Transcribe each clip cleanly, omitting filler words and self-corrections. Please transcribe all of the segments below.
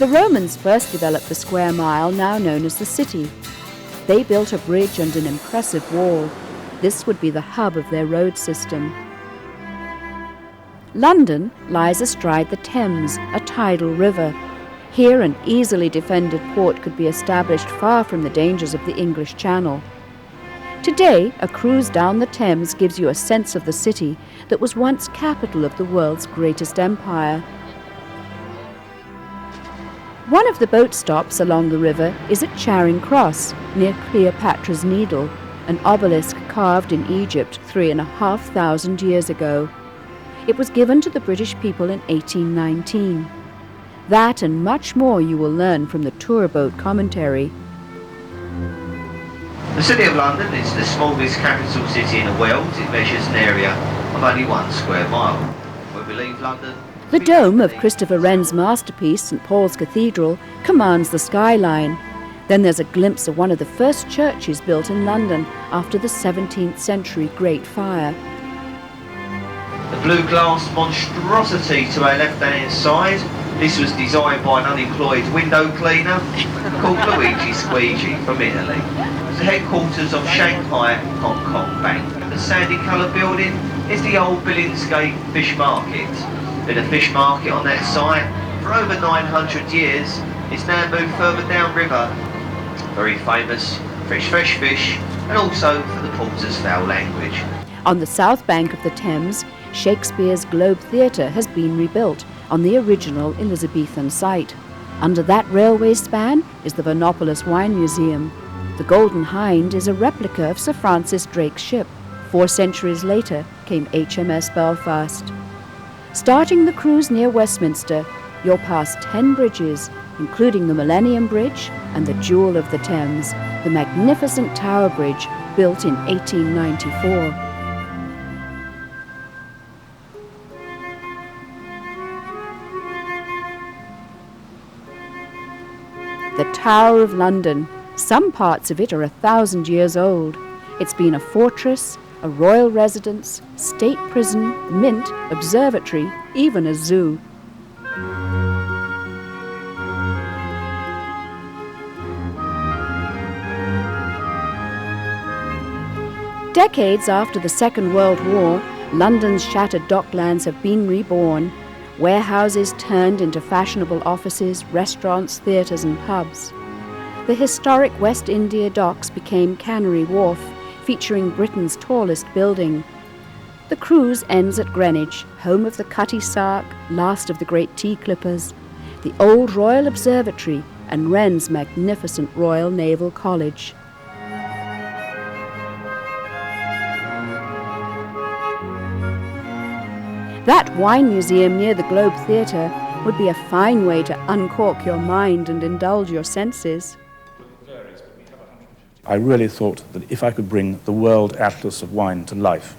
The Romans first developed the square mile now known as the city. They built a bridge and an impressive wall. This would be the hub of their road system. London lies astride the Thames, a tidal river. Here an easily defended port could be established far from the dangers of the English Channel. Today, a cruise down the Thames gives you a sense of the city that was once capital of the world's greatest empire. One of the boat stops along the river is at Charing Cross, near Cleopatra's Needle, an obelisk carved in Egypt 3,500 years ago. It was given to the British people in 1819. That and much more you will learn from the tour boat commentary. The City of London is the smallest capital city in the world. It measures an area of only 1 square mile. When we leave London... The dome of Christopher Wren's masterpiece, St Paul's Cathedral, commands the skyline. Then there's a glimpse of one of the first churches built in London after the 17th century Great Fire. The blue glass monstrosity to our left-hand side. This was designed by an unemployed window cleaner called Luigi Squeegee from Italy. It's the headquarters of Shanghai Hong Kong Bank. The sandy-coloured building is the old Billingsgate Fish Market. Been a fish market on that site for over 900 years. It's now moved further downriver. Very famous for its fresh fish and also for the porter's foul language. On the south bank of the Thames, Shakespeare's Globe Theatre has been rebuilt on the original Elizabethan site. Under that railway span is the Vinopolis Wine Museum. The Golden Hind is a replica of Sir Francis Drake's ship. 4 centuries later came HMS Belfast. Starting the cruise near Westminster, you'll pass 10 bridges, including the Millennium Bridge and the Jewel of the Thames, the magnificent Tower Bridge built in 1894. The Tower of London. Some parts of it are 1,000 years old. It's been a fortress, a royal residence, state prison, mint, observatory, even a zoo. Decades after the Second World War, London's shattered docklands have been reborn. Warehouses turned into fashionable offices, restaurants, theatres and pubs. The historic West India Docks became Canary Wharf, featuring Britain's tallest building. The cruise ends at Greenwich, home of the Cutty Sark, last of the great tea clippers, the old Royal Observatory and Wren's magnificent Royal Naval College. That wine museum near the Globe Theatre would be a fine way to uncork your mind and indulge your senses. I really thought that if I could bring the World Atlas of Wine to life,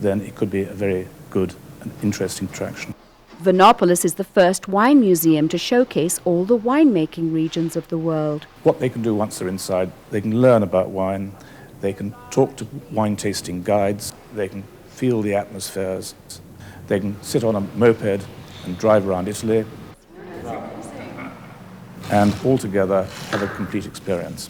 then it could be a very good and interesting attraction. Vinopolis is the first wine museum to showcase all the winemaking regions of the world. What they can do once they're inside, they can learn about wine, they can talk to wine tasting guides, they can feel the atmospheres, they can sit on a moped and drive around Italy, and altogether have a complete experience.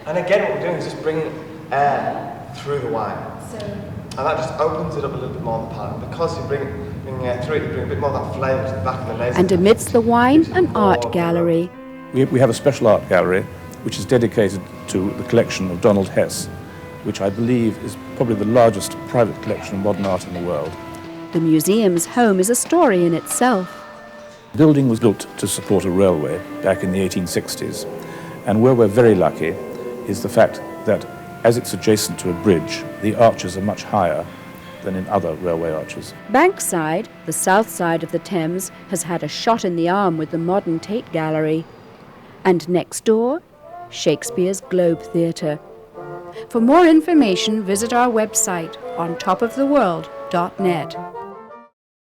And again, what we're doing is just bringing air through the wine. And that just opens it up a little bit more on the palate. And because you're bringing air through it, you bring a bit more of that flavour to the back of the laser. And amidst the wine, an art gallery. We have a special art gallery which is dedicated to the collection of Donald Hess, which I believe is probably the largest private collection of modern art in the world. The museum's home is a story in itself. The building was built to support a railway back in the 1860s, and where we're very lucky is the fact that as it's adjacent to a bridge, the arches are much higher than in other railway arches. Bankside, the south side of the Thames, has had a shot in the arm with the modern Tate Gallery. And next door, Shakespeare's Globe Theatre. For more information, visit our website on topoftheworld.net.